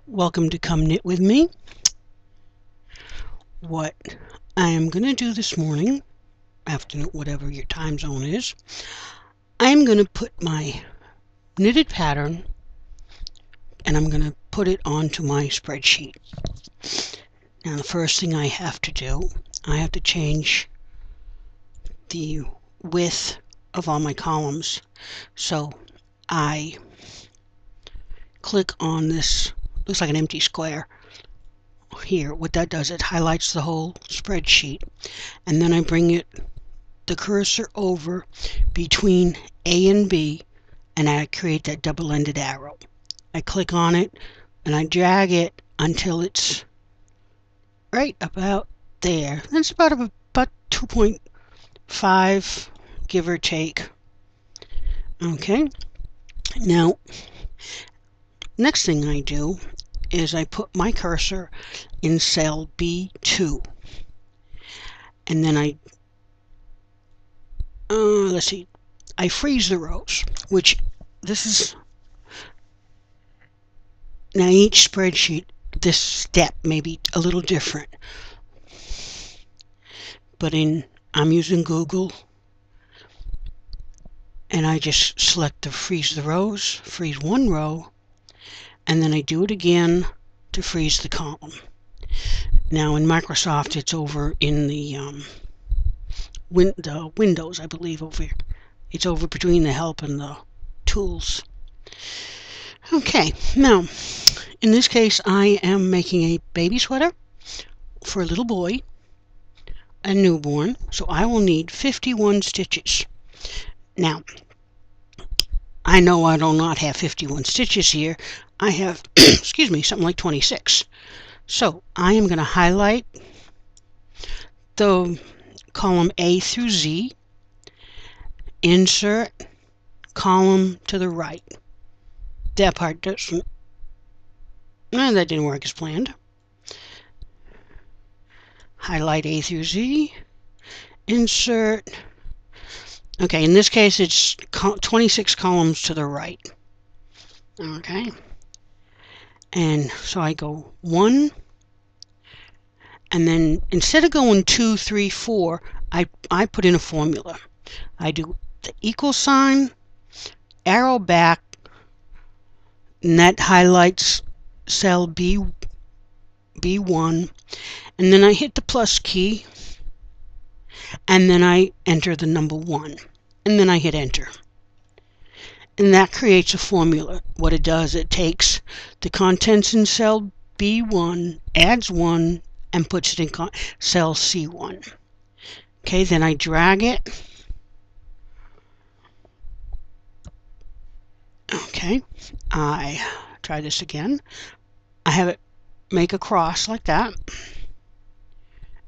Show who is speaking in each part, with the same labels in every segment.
Speaker 1: Welcome to Come Knit With Me. What I am going to do this morning, afternoon, whatever your time zone is, I am going to put my knitted pattern and I'm going to put it onto my spreadsheet. Now the first thing I have to do, I have to change the width of all my columns. So I click on this, looks like an empty square. Here, what that does, it highlights the whole spreadsheet, and then I bring the cursor over between A and B, and I create that double-ended arrow. I click on it and I drag it until it's right about there. That's about 2.5, give or take. Okay, now next thing I do is I put my cursor in cell B2, and then I freeze the rows, which this is, now each spreadsheet, this step may be a little different, but I'm using Google, and I just select the freeze the rows, freeze one row, and then I do it again to freeze the column. Now in Microsoft, it's over in the Windows, I believe, over here. It's over between the help and the tools. Okay, now in this case I am making a baby sweater for a little boy, a newborn, so I will need 51 stitches. Now I know I do not have 51 stitches here. I have excuse me, something like 26. So I am going to highlight the column A through Z, insert column to the right. That part doesn't, that didn't work as planned. Highlight A through Z, insert, okay, in this case it's 26 columns to the right. Okay, and so I go 1, and then instead of going 2, 3, 4, I put in a formula. I do the equal sign, arrow back, and that highlights cell B1, and then I hit the plus key, and then I enter the number 1, and then I hit enter. And that creates a formula. What it does, it takes the contents in cell B1, adds 1, and puts it in cell C1. Okay, then I drag it. Okay, I try this again. I have it make a cross like that,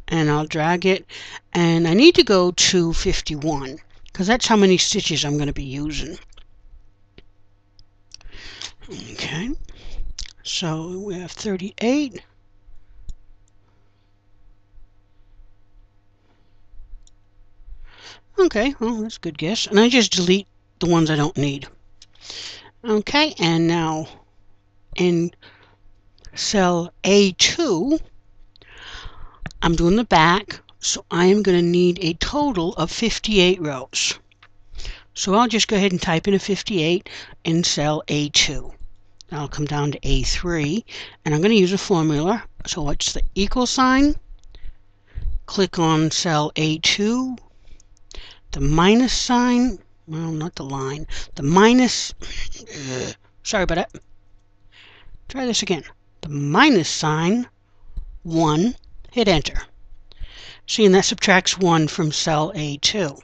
Speaker 1: and I'll drag it, and I need to go to 51 because that's how many stitches I'm going to be using. Okay, so we have 38. Okay, well, that's a good guess. And I just delete the ones I don't need. Okay, and now in cell A2, I'm doing the back, so I am going to need a total of 58 rows. So I'll just go ahead and type in a 58 in cell A2. I'll come down to A3, and I'm going to use a formula. So it's the equal sign, click on cell A2, the minus sign, well, not the line, the minus, sorry about that. Try this again. The minus sign, 1, hit enter. See, and that subtracts 1 from cell A2.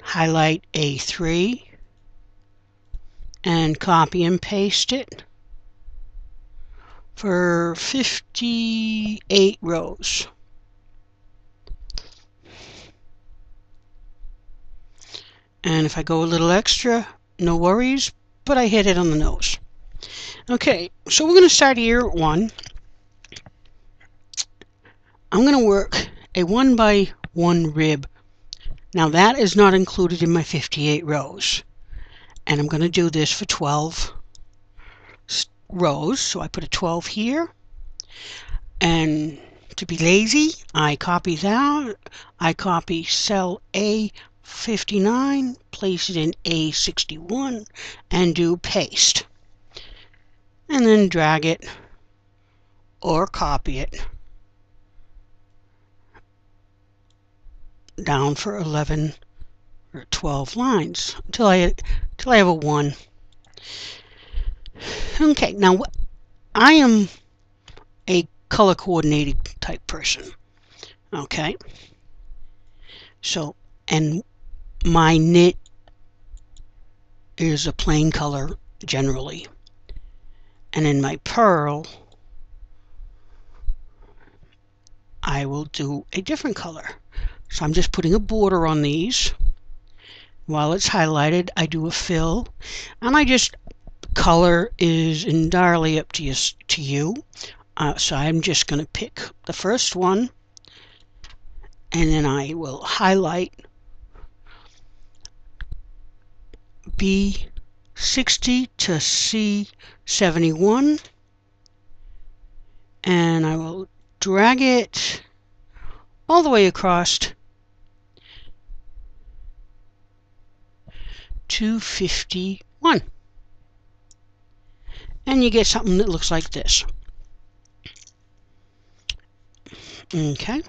Speaker 1: Highlight A3 and copy and paste it for 58 rows. And if I go a little extra, no worries, but I hit it on the nose. Okay, so we're going to start here at 1. I'm going to work a 1 by 1 rib. Now that is not included in my 58 rows. And I'm going to do this for 12 rows, so I put a 12 here. And to be lazy, I copy that. I copy cell A59, place it in A61, and do paste. And then drag it or copy it down for 11 or 12 lines until I have a 1. Okay, now I am a color coordinated type person. Okay, so, and my knit is a plain color generally, and in my purl I will do a different color. So I'm just putting a border on these. While it's highlighted, I do a fill, and color is entirely up to you. So I'm just going to pick the first one, and then I will highlight B60 to C71, and I will drag it all the way across to 51. And you get something that looks like this. Okay,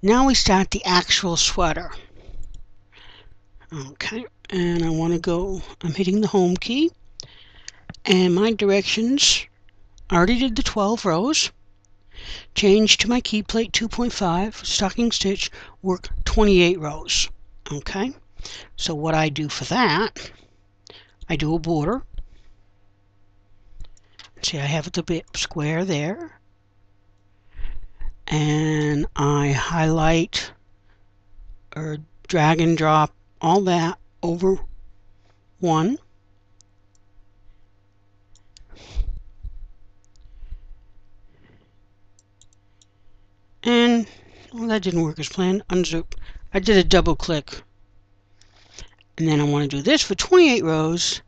Speaker 1: now we start the actual sweater. Okay, and I want to go, I'm hitting the home key, and my directions, I already did the 12 rows, change to my key plate 2.5, stocking stitch, work 28 rows. Okay, so what I do for that, I do a border. See, I have the bit square there, and I highlight or drag and drop all that over one. And, well, that didn't work as planned. Unzip. I did a double click. And then I want to do this for 28 rows.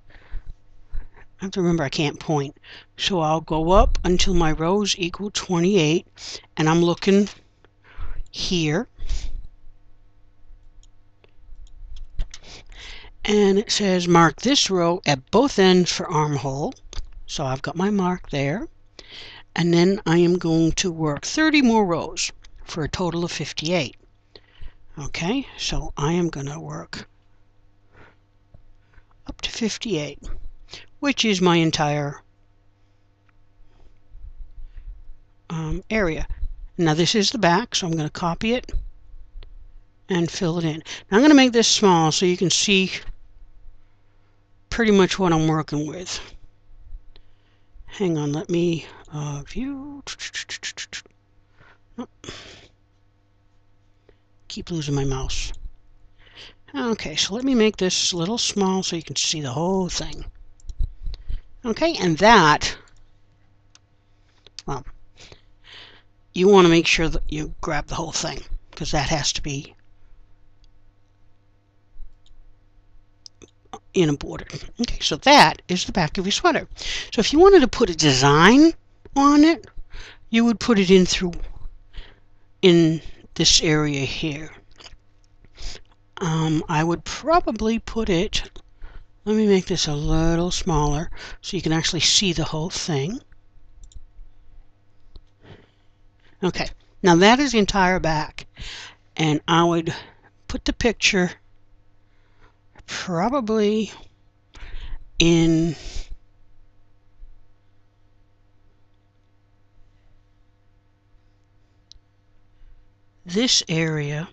Speaker 1: I have to remember I can't point. So I'll go up until my rows equal 28. And I'm looking here. And it says mark this row at both ends for armhole. So I've got my mark there. And then I am going to work 30 more rows for a total of 58. Okay, so I am going to work up to 58, which is my entire area. Now this is the back, so I'm going to copy it and fill it in. Now I'm going to make this small so you can see pretty much what I'm working with. Hang on, let me view. Keep losing my mouse. Okay, so let me make this a little small so you can see the whole thing. Okay, and that, well, you want to make sure that you grab the whole thing, because that has to be in a border. Okay, so that is the back of your sweater. So if you wanted to put a design on it, you would put it in this area here. I would probably put it, let me make this a little smaller so you can actually see the whole thing. Okay, now that is the entire back, and I would put the picture probably in this area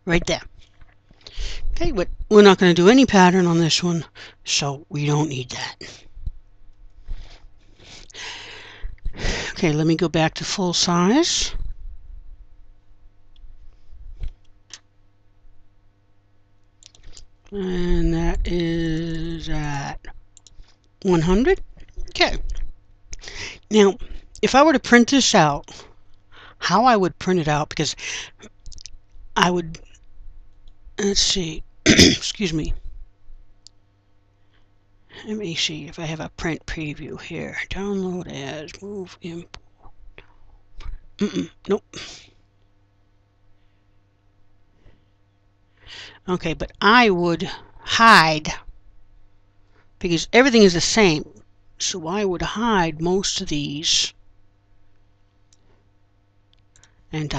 Speaker 1: right there. Okay, but we're not going to do any pattern on this one, so we don't need that. Okay, let me go back to full size. And that is at 100. Okay. Now, if I were to print this out, how I would print it out, because I would, let's see, excuse me. let me see if I have a print preview here. Download as, move, import. Nope. Okay, but I would hide because everything is the same. So I would hide most of these. And to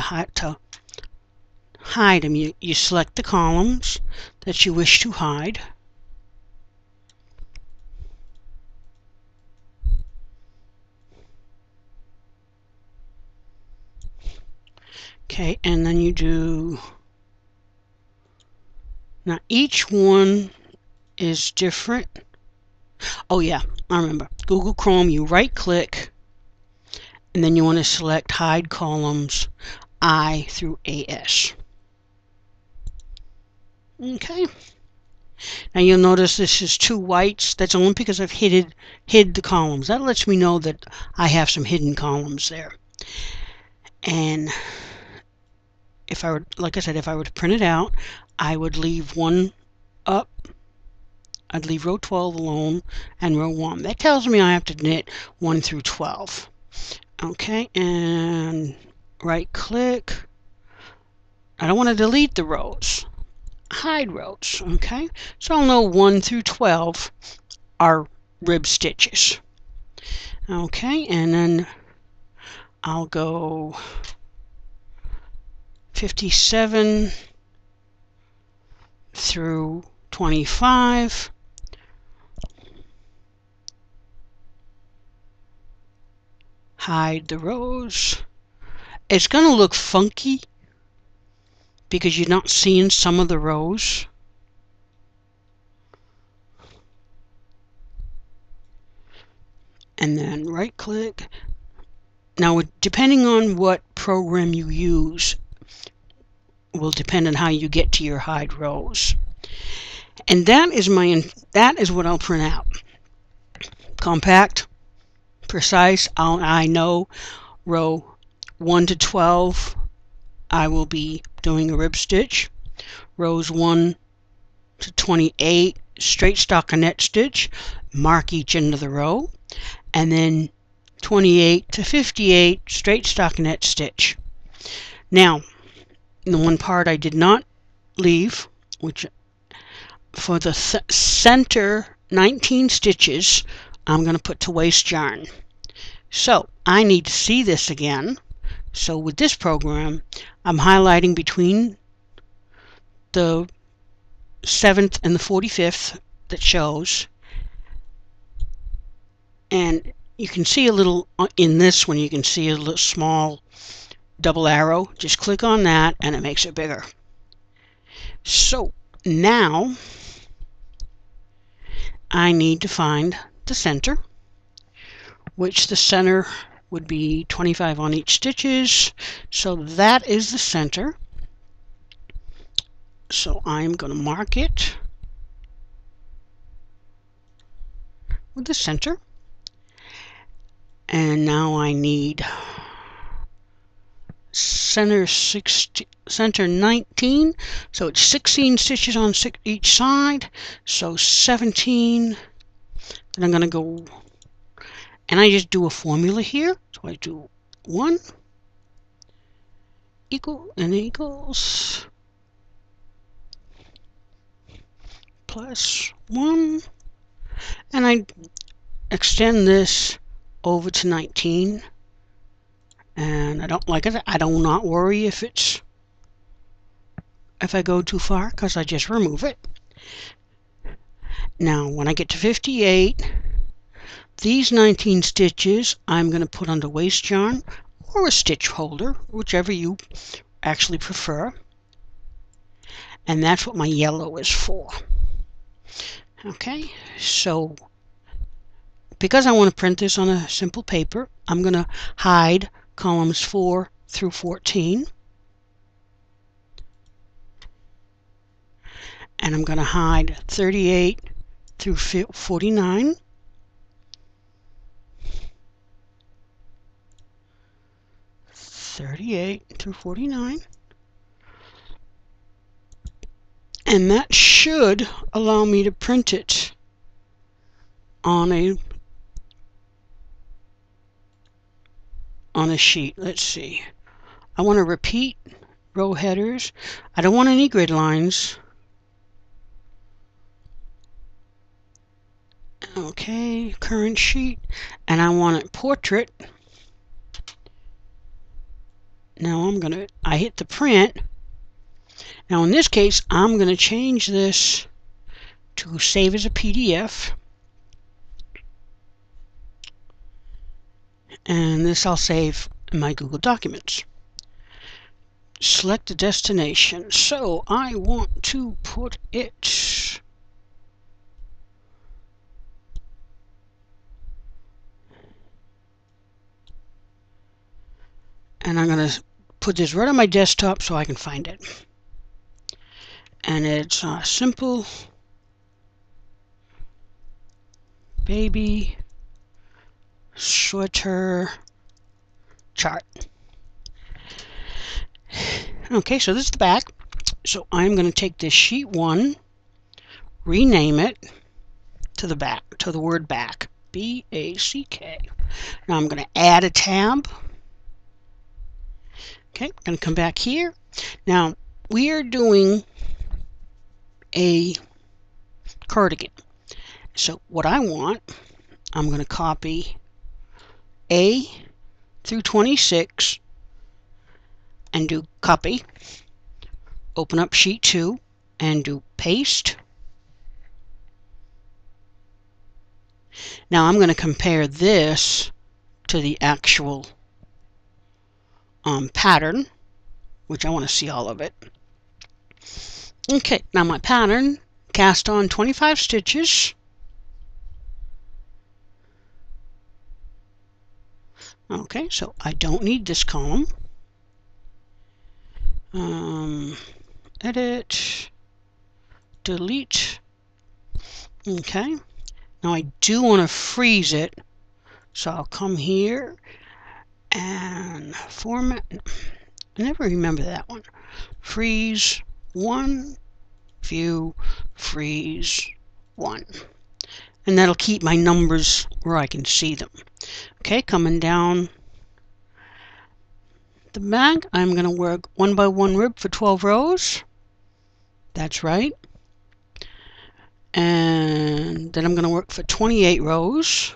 Speaker 1: hide them, you select the columns that you wish to hide. Okay, and then you do, now each one is different. Oh yeah, I remember. Google Chrome, you right click, and then you want to select hide columns I through AS. Okay. Now you'll notice this is 2 whites. That's only because I've hid the columns. That lets me know that I have some hidden columns there. And if I were, like I said, if I were to print it out, I would leave one up. I'd leave row 12 alone and row 1. That tells me I have to knit 1 through 12. Okay, and right click. I don't want to delete the rows. Hide rows. Okay, so I'll know 1 through 12 are rib stitches. Okay, and then I'll go 57 through 25. Hide the rows. It's going to look funky because you're not seeing some of the rows. And then right click. Now, depending on what program you use will depend on how you get to your hide rows. And that is what I'll print out. Compact, precise. I know row 1 to 12 I will be doing a rib stitch. Rows 1 to 28 straight stockinette stitch. Mark each end of the row. And then 28 to 58 straight stockinette stitch. Now, the one part I did not leave, which for the center 19 stitches, I'm going to put to waste yarn. So I need to see this again. So with this program, I'm highlighting between the 7th and the 45th that shows. And you can see a little, in this one, you can see a little small double arrow. Just click on that and it makes it bigger. So now I need to find the center, which the center would be 25 on each stitches. So that is the center. So I'm going to mark it with the center. And now I need center 19, so it's 16 stitches on each side, so 17. Then I'm going to go, and I just do a formula here. So I do 1 equals plus 1, and I extend this over to 19. And I don't like it. I do not worry if I go too far, because I just remove it. Now when I get to 58, these 19 stitches I'm going to put under waste yarn or a stitch holder, whichever you actually prefer. And that's what my yellow is for. Okay, so because I want to print this on a simple paper, I'm going to hide columns 4 through 14. And I'm going to hide 38 through 49. And that should allow me to print it on a sheet. Let's see. I want to repeat row headers. I don't want any grid lines. Okay, current sheet, and I want it portrait. Now I hit the print. Now in this case, I'm going to change this to save as a PDF. And this I'll save in my Google Documents. Select the destination. So I want to put it and I'm going to put this right on my desktop so I can find it. And it's a simple baby sweater chart. Okay, so this is the back. So I'm going to take this sheet 1, rename it to the back, to the word back, B-A-C-K. Now I'm going to add a tab. Okay, I'm going to come back here. Now we are doing a cardigan. So what I want, I'm going to copy A through 26 and do copy. Open up sheet 2 and do paste. Now I'm going to compare this to the actual pattern, which I want to see all of it. Okay, now my pattern, cast on 25 stitches. Okay, so I don't need this column. Edit, delete. Okay, now I do want to freeze it, so I'll come here and format. I never remember that one. Freeze 1, view, freeze 1. And that'll keep my numbers where I can see them. Okay, coming down the back, I'm going to work 1 by 1 rib for 12 rows. That's right. And then I'm going to work for 28 rows.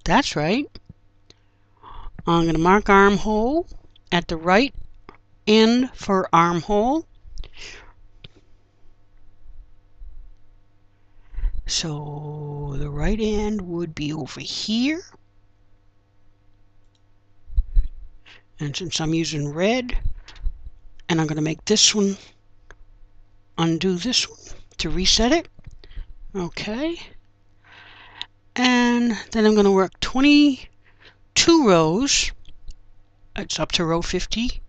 Speaker 1: That's right. I'm going to mark armhole at the right end for armhole. So the right end would be over here. And since I'm using red, and I'm going to make this one, undo this one to reset it. Okay. And then I'm going to work 22 rows. It's up to row 50.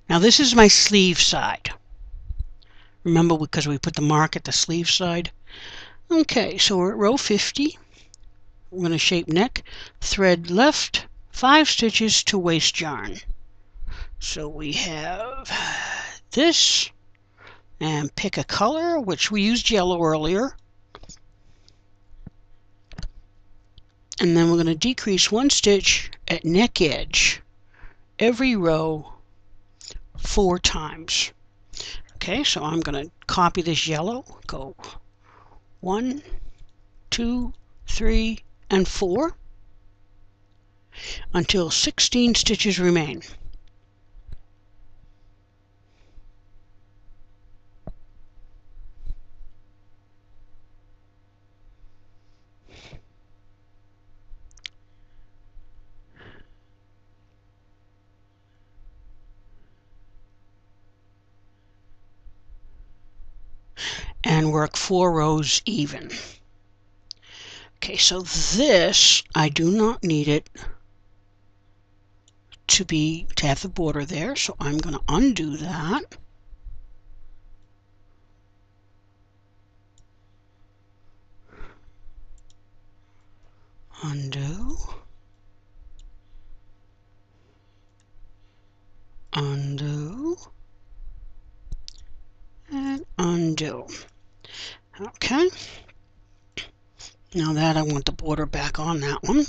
Speaker 1: Now this is my sleeve side. Remember, because we put the mark at the sleeve side. Okay, so we're at row 50. We're going to shape neck, thread left, 5 stitches to waste yarn. So we have this, and pick a color, which we used yellow earlier. And then we're going to decrease 1 stitch at neck edge every row 4 times. Okay, so I'm going to copy this yellow, go 1, 2, 3, and 4 until 16 stitches remain. And work 4 rows even. Okay, so this, I do not need it to have the border there, so I'm going to undo that. Undo. Undo. And undo. Okay. Now that I want the border back on that one.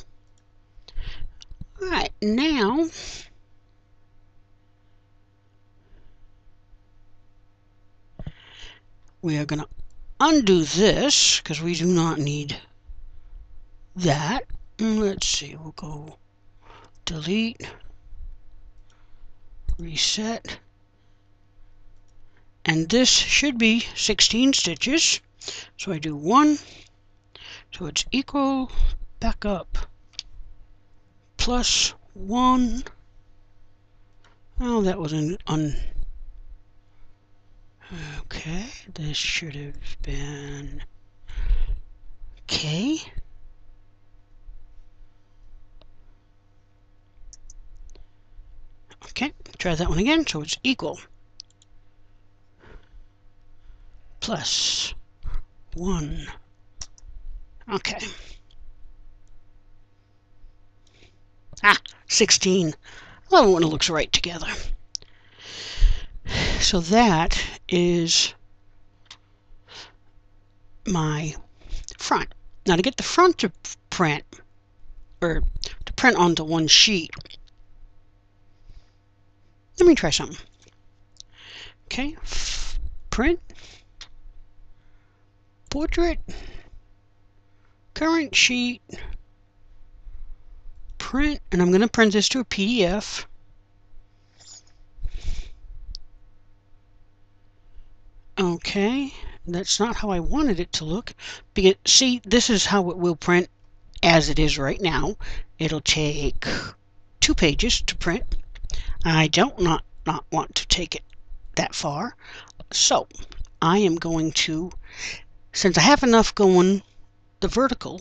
Speaker 1: All right, now we are going to undo this because we do not need that. Let's see, we'll go delete, reset, and this should be 16 stitches. So I do 1, so it's equal, back up, plus 1. Oh, that was okay, this should have been K. Okay, try that one again. So it's equal, plus 1. Okay. 16. I love it when it looks right together. So that is my front. Now to get the front to print, or to print onto one sheet, let me try something. Okay, print, portrait, current sheet, print, and I'm going to print this to a PDF. Okay, that's not how I wanted it to look. Because, see, this is how it will print as it is right now. It'll take 2 pages to print. I don't not want to take it that far. So I am going to, since I have enough going the vertical,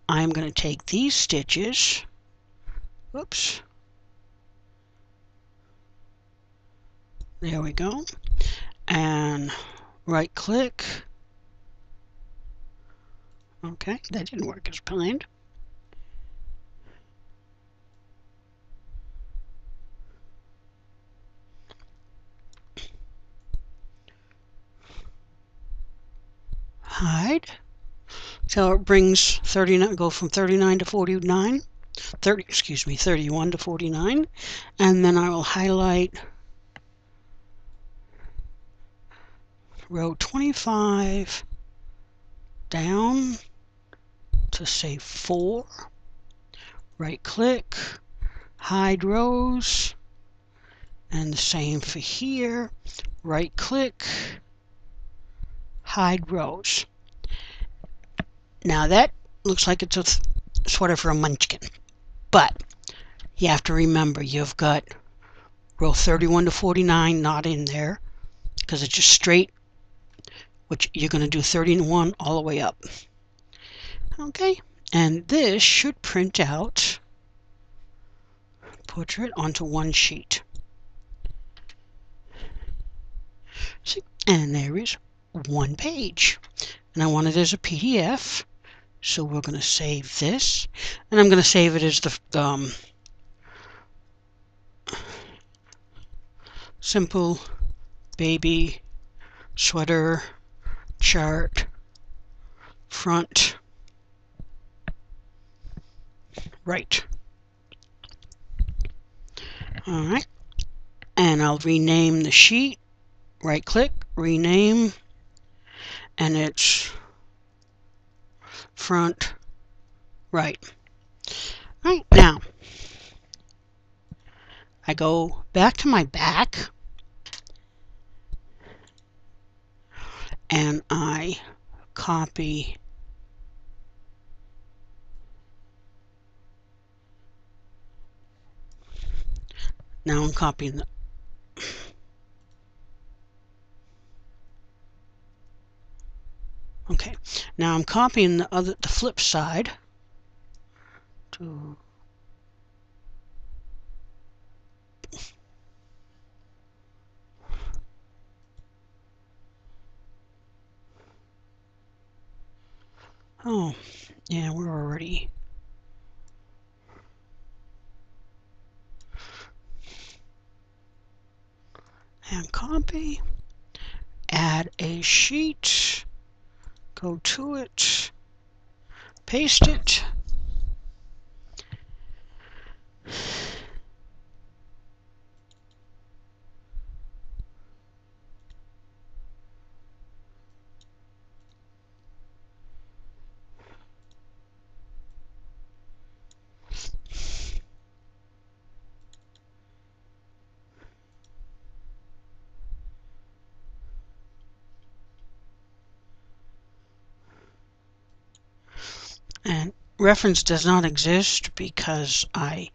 Speaker 1: I'm going to take these stitches, whoops, there we go, and right click. Okay, that didn't work as planned. Hide. So it brings 39, go from 39 to 49, 31 to 49, and then I will highlight row 25 down to say 4, right click, hide rows, and the same for here, right click, hide rows. Now that looks like it's a sweater for a munchkin, but you have to remember you've got row 31 to 49 not in there because it's just straight, which you're going to do 31 all the way up. Okay, and this should print out portrait onto one sheet. See, and there is one page, and I want it as a PDF. So we're going to save this, and I'm going to save it as the simple baby sweater chart front right. All right, and I'll rename the sheet, right click, rename, and it's front right. All right, now I go back to my back and I copy now I'm copying the okay, now I'm copying the flip side to oh yeah, we're already and copy, add a sheet, go to it, paste it. And reference does not exist because I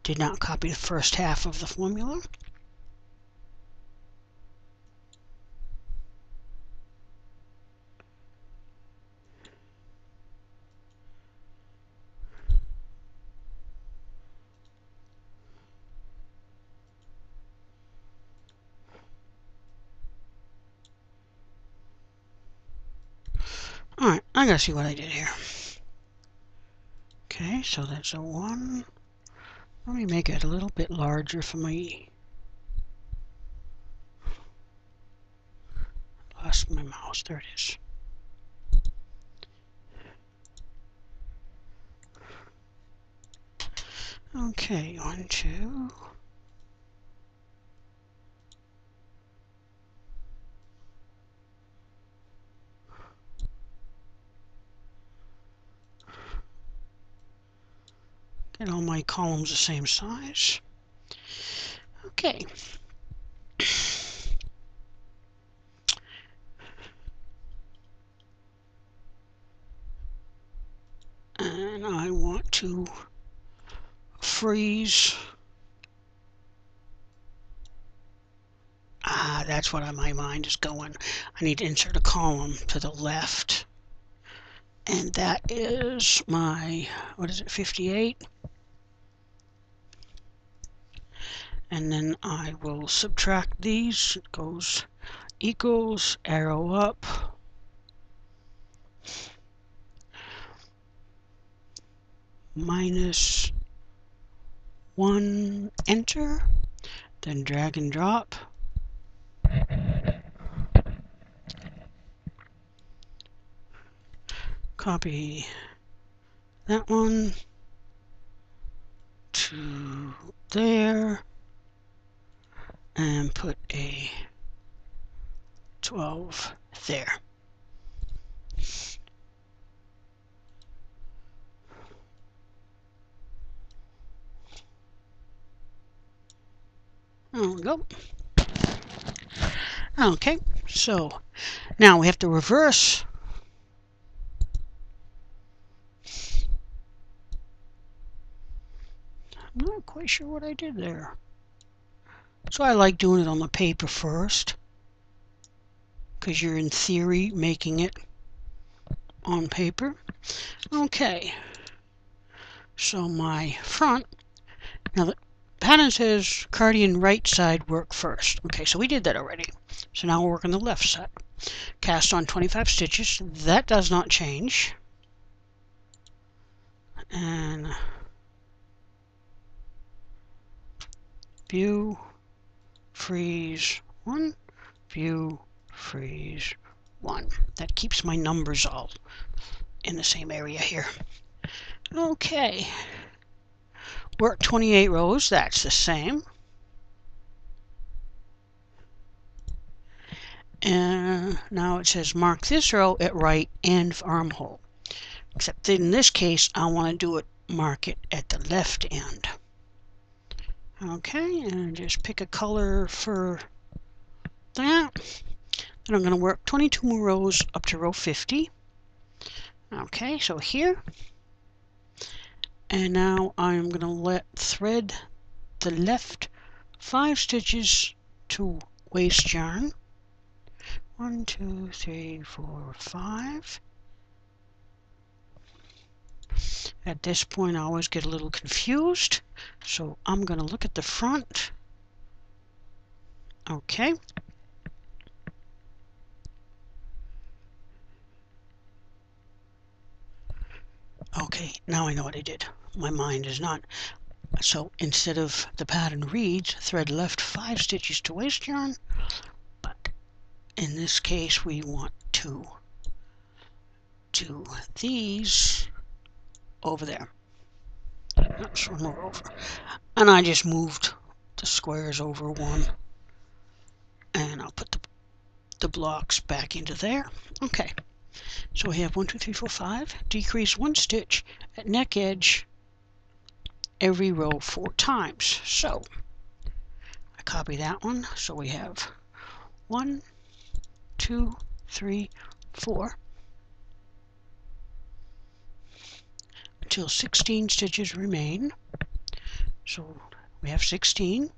Speaker 1: did not copy the first half of the formula. Alright, I gotta see what I did here. Okay, so that's a 1. Let me make it a little bit larger for my... Lost my mouse. There it is. Okay, 1, 2. Get all my columns the same size. Okay. And I want to freeze. That's what my mind is going. I need to insert a column to the left. And that is my, what is it, 58? And then I will subtract these. It goes equals, arrow up, minus 1, enter, then drag and drop. Copy that one to there and put a 12 there. There we go. Okay, so now we have to reverse. I'm not quite sure what I did there. So I like doing it on the paper first, because you're in theory making it on paper. Okay, so my front, now the pattern says cardigan right side work first. Okay, so we did that already. So now we'll work on the left side. Cast on 25 stitches. That does not change. And view, freeze 1, view, freeze 1. That keeps my numbers all in the same area here. Okay. Work 28 rows. That's the same. And now it says mark this row at right and armhole. Except in this case, I want to do it, mark it at the left end. Okay, and just pick a color for that. Then I'm going to work 22 more rows up to row 50. Okay, so here. And now I'm going to thread the left 5 stitches to waste yarn. 1, 2, 3, 4, 5. At this point, I always get a little confused. So I'm going to look at the front. Okay. Okay, now I know what I did. My mind is not. So instead of the pattern reads, thread left 5 stitches to waste yarn, but in this case we want to to these over there. Oops, one more over. And I just moved the squares over one. And I'll put the blocks back into there. Okay. So we have 1, 2, 3, 4, 5. Decrease 1 stitch at neck edge every row 4 times. So I copy that one. So we have 1, 2, 3, 4 until 16 stitches remain. So we have 16.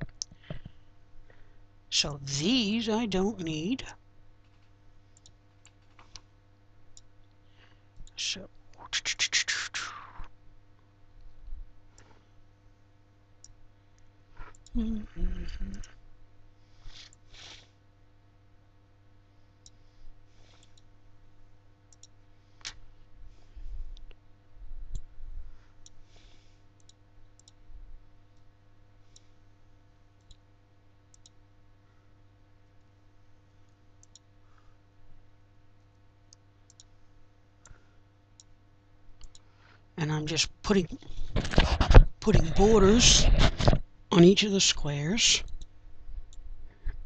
Speaker 1: So these I don't need. So and I'm just putting borders on each of the squares,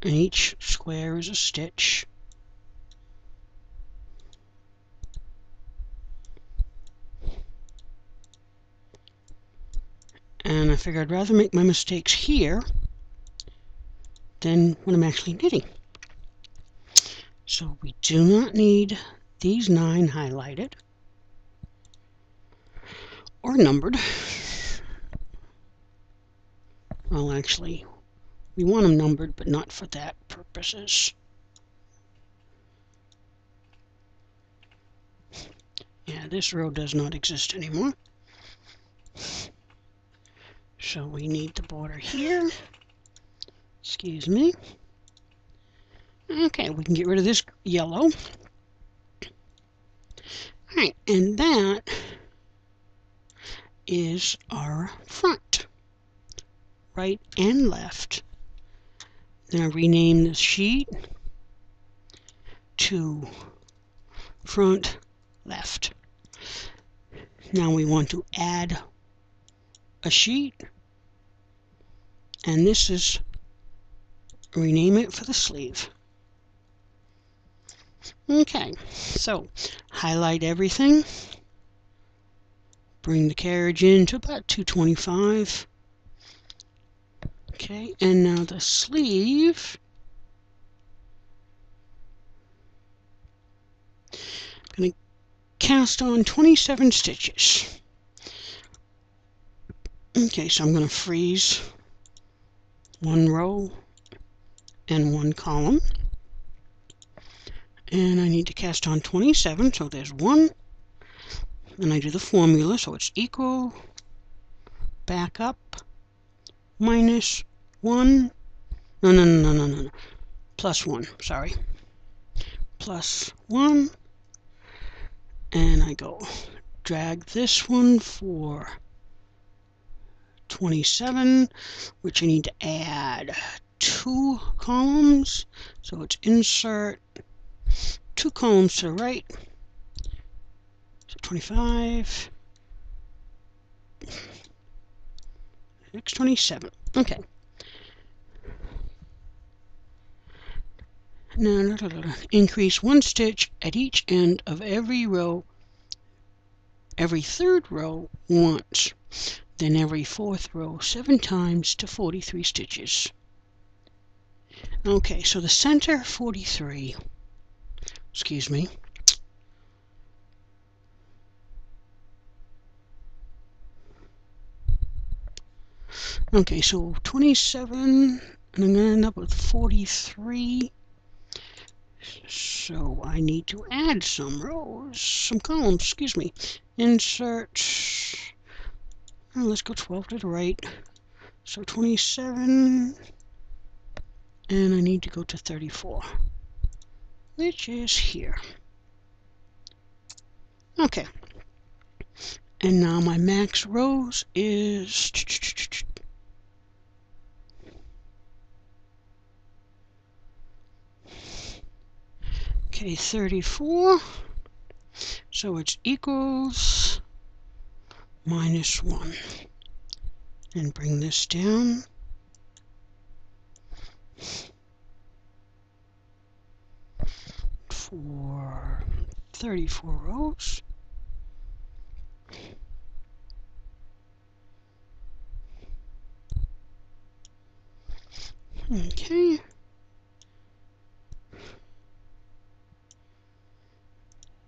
Speaker 1: and each square is a stitch. And I figured I'd rather make my mistakes here than when I'm actually knitting. So we do not need these 9 highlighted or numbered. Well, actually, we want them numbered, but not for that purposes. Yeah, this row does not exist anymore. So we need the border here. Excuse me. Okay, we can get rid of this yellow. Alright, and that is our front. Right and left. Then I rename the sheet to front left. Now we want to add a sheet, and this is, rename it for the sleeve. Okay, so highlight everything, bring the carriage in to about 225. Okay, and now the sleeve, I'm going to cast on 27 stitches. Okay, so I'm going to freeze one row and one column, and I need to cast on 27, so there's 1, and I do the formula, so it's equal, back up, minus 1, no, plus 1, sorry, plus 1, and I go drag this one for 27, which I need to add 2 columns, so it's insert 2 columns to the right, so 25, 627. Okay. Now increase 1 stitch at each end of every row, every 3rd row once, then every 4th row 7 times to 43 stitches. Okay, so the center 43, excuse me. Okay, so 27, and I'm going to end up with 43. So I need to add some rows, some columns, excuse me. Insert, let's go 12 to the right. So 27, and I need to go to 34, which is here. Okay. And now my max rows is okay, 34. So it's equals -1. And bring this down. For 34 rows. Okay.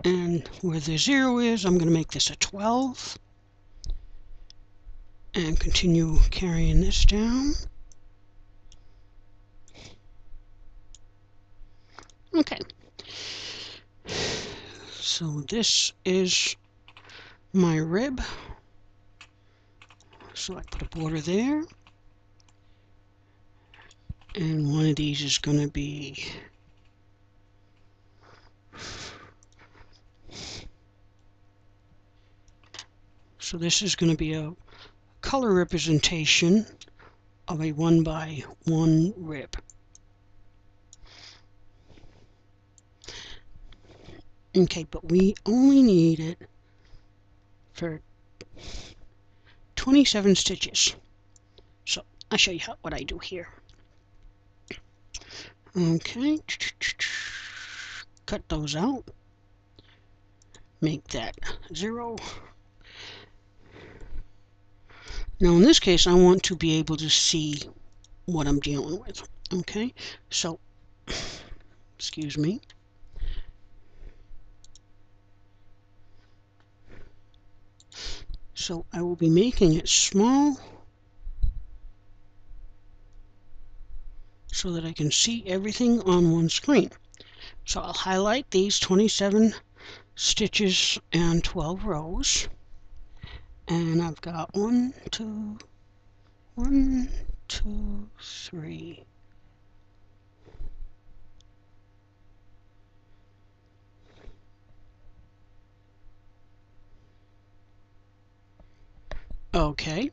Speaker 1: And where the 0 is, I'm going to make this a 12. And continue carrying this down. Okay. So this is my rib. So I put a border there. And one of these is going to be so this is going to be a color representation of a 1x1 rib. Okay, but we only need it for 27 stitches. So I'll show you what I do here. Okay, cut those out. Make that 0. Now in this case, I want to be able to see what I'm dealing with. Okay, so excuse me. So I will be making it small so that I can see everything on one screen. So I'll highlight these 27 stitches and 12 rows. And I've got 1, 2, 3. Okay,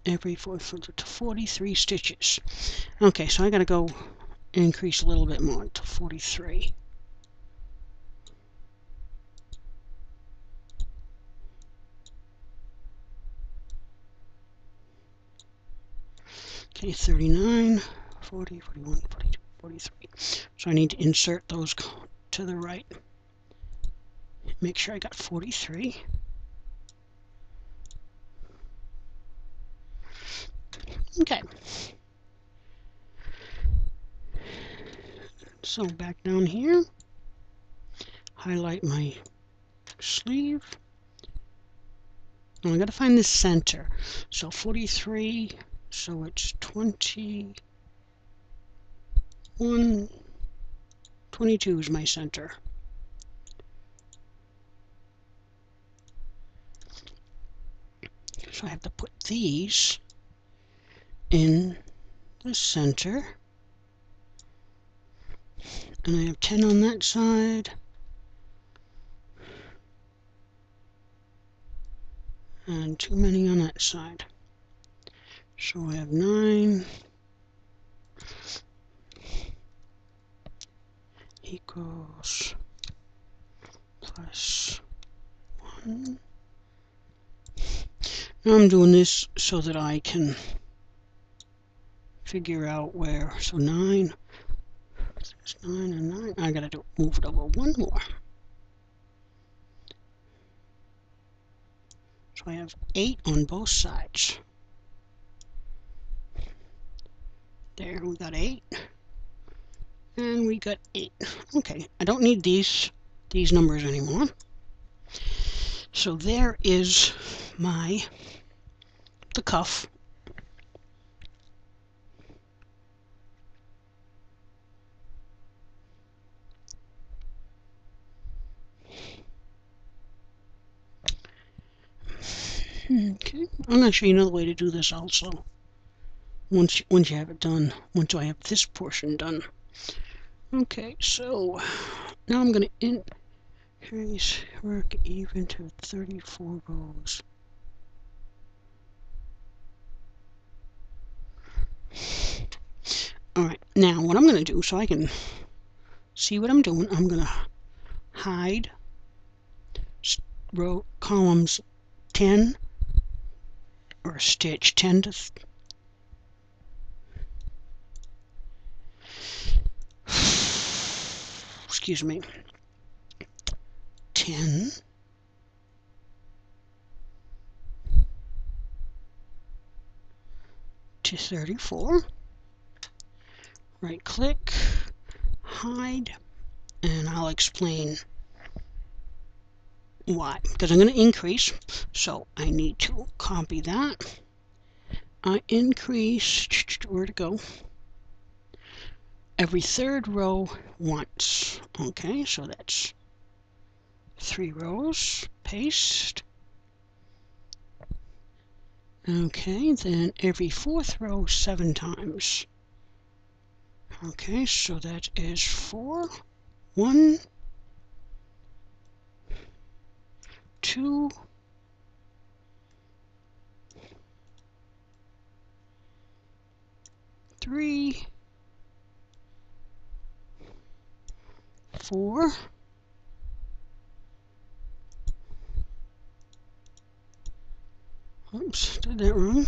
Speaker 1: every 43 stitches. Okay, so I gotta go increase a little bit more to 43. Okay, 39, 40, 41, 42, 43. So I need to insert those to the right. Make sure I got 43. Okay. So back down here, highlight my sleeve. Now I got to find the center. So 43, so it's 21, 22 is my center. So I have to put these in the center. And I have 10 on that side. And too many on that side. So I have 9 equals plus 1. Now I'm doing this so that I can figure out where. So 9. There's 9 and 9. I gotta move it over one more. So I have 8 on both sides. There, we got 8. And we got 8. Okay, I don't need these numbers anymore. So there is the cuff. Okay, I'm going to show you another way to do this also. Once you have it done, once I have this portion done. Okay, so now I'm going to increase work even to 34 rows. Alright, now what I'm going to do, so I can see what I'm doing, I'm going to hide row columns 10 or stitch 10 to excuse me, 10 to 34. Right click, hide, and I'll explain why. Because I'm going to increase, so I need to copy that. I increase, where to go? Every third row once. Okay, so that's 3 rows. Paste. Okay, then every fourth row 7 times. Okay, so that is 4. 1, 2, 3, 4. Oops, did that wrong.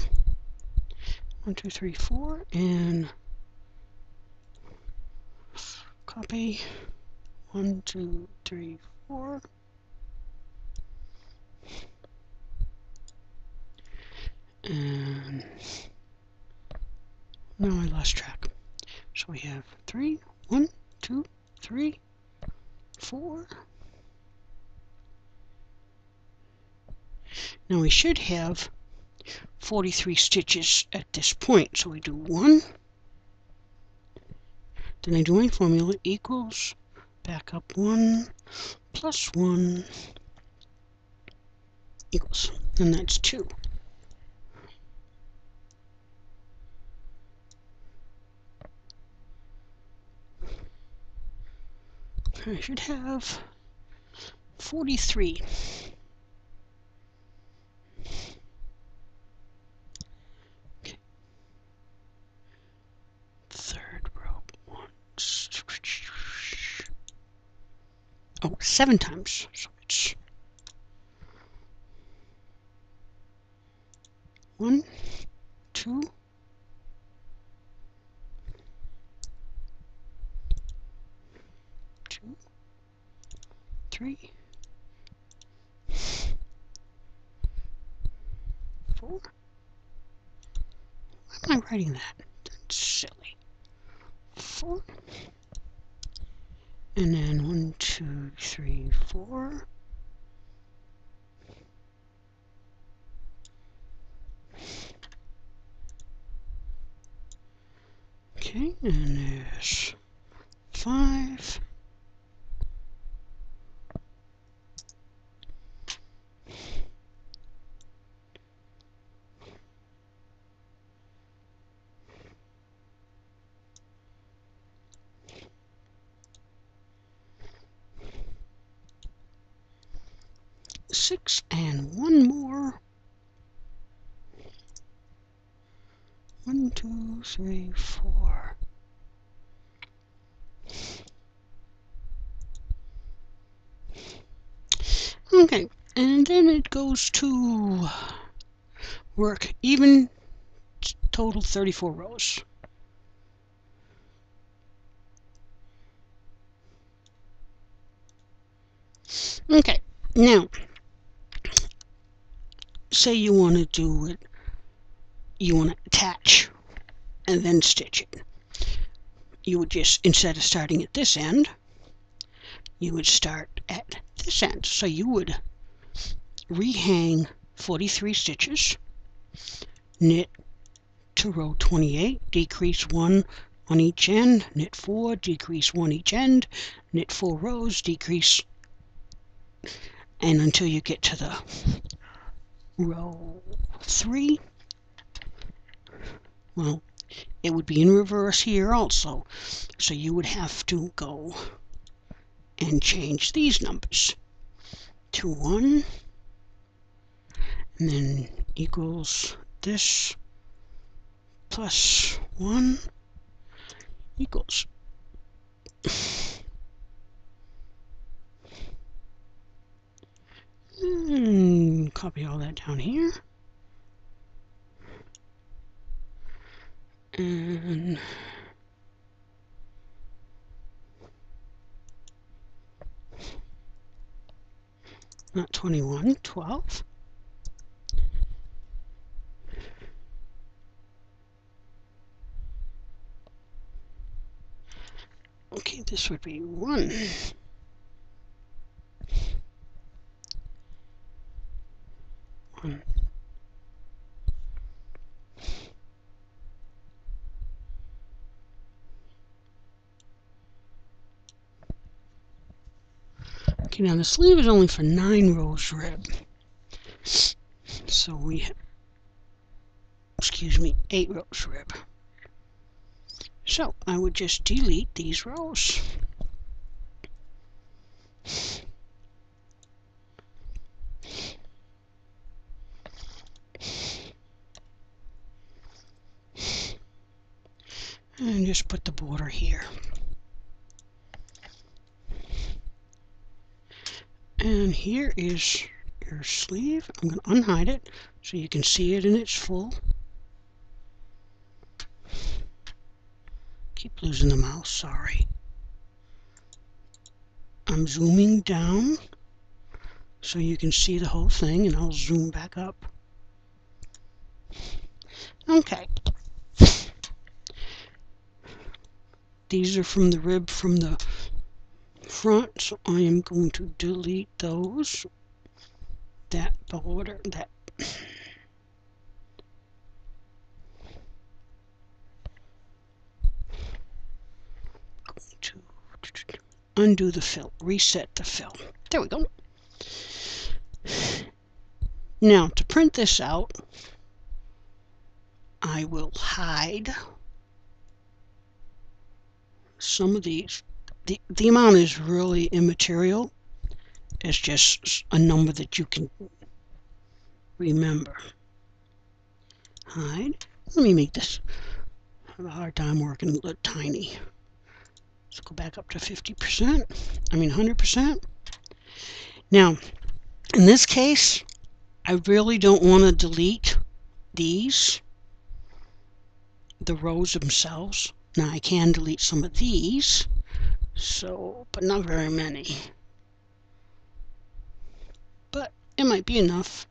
Speaker 1: 1, 2, 3, 4, and copy. 1, 2, 3, 4. And now I lost track. So we have 3, 1, 2, 3, 4. Now we should have 43 stitches at this point. So we do 1, then I do my formula equals, back up 1 plus 1 equals, and that's 2. I should have 43. Okay. Third row, 1. Oh, 7 times. So it's 1, 2, 2, 3, 4. Why am I writing that? That's silly. 4. And then 1, 2, 3, 4. Okay, and there's 5. Six and 1 more. 1, 2, 3, 4. Okay, and then it goes to work even, total 34 rows. Okay, now say you want to do it, you want to attach and then stitch it. You would just, instead of starting at this end, you would start at this end. So you would rehang 43 stitches, knit to row 28, decrease 1 on each end, knit 4, decrease 1 each end, knit 4 rows, decrease, and until you get to the row 3. Well, it would be in reverse here also, so you would have to go and change these numbers to 1, and then equals this plus 1 equals. copy all that down here. And not 21, 12. Okay, this would be 1. Okay, now the sleeve is only for 9 rows rib. So we have, 8 rows rib. So I would just delete these rows. And just put the border here. And here is your sleeve. I'm going to unhide it so you can see it in its full. Keep losing the mouse, sorry. I'm zooming down so you can see the whole thing, and I'll zoom back up. Okay. These are from the rib from the front, so I am going to delete those. That border, that. Going to undo the fill, reset the fill. There we go. Now, to print this out, I will hide some of these. The amount is really immaterial. It's just a number that you can remember. Hide. Let me make this. I have a hard time working a little tiny. Let's go back up to 50%. 100%. Now, in this case, I really don't want to delete these, the rows themselves. Now I can delete some of these, but not very many. But it might be enough.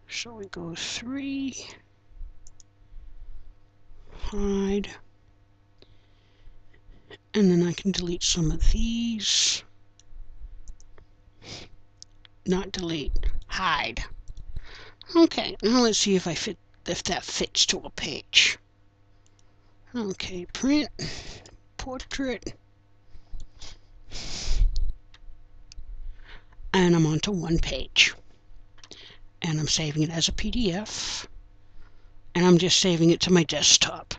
Speaker 1: So we go 3, hide, and then I can delete some of these. Not delete, hide. Okay, now let's see if that fits to a page. Okay, print, portrait, and I'm onto one page. And I'm saving it as a PDF, and I'm just saving it to my desktop.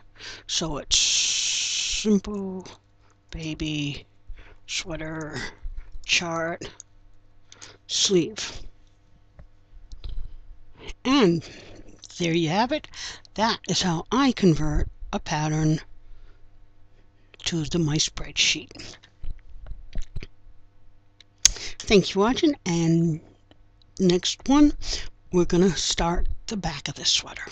Speaker 1: So it's simple baby sweater chart sleeve. And there you have it. That is how I convert a pattern to my spreadsheet. Thanks for watching, and next one we're going to start the back of this sweater.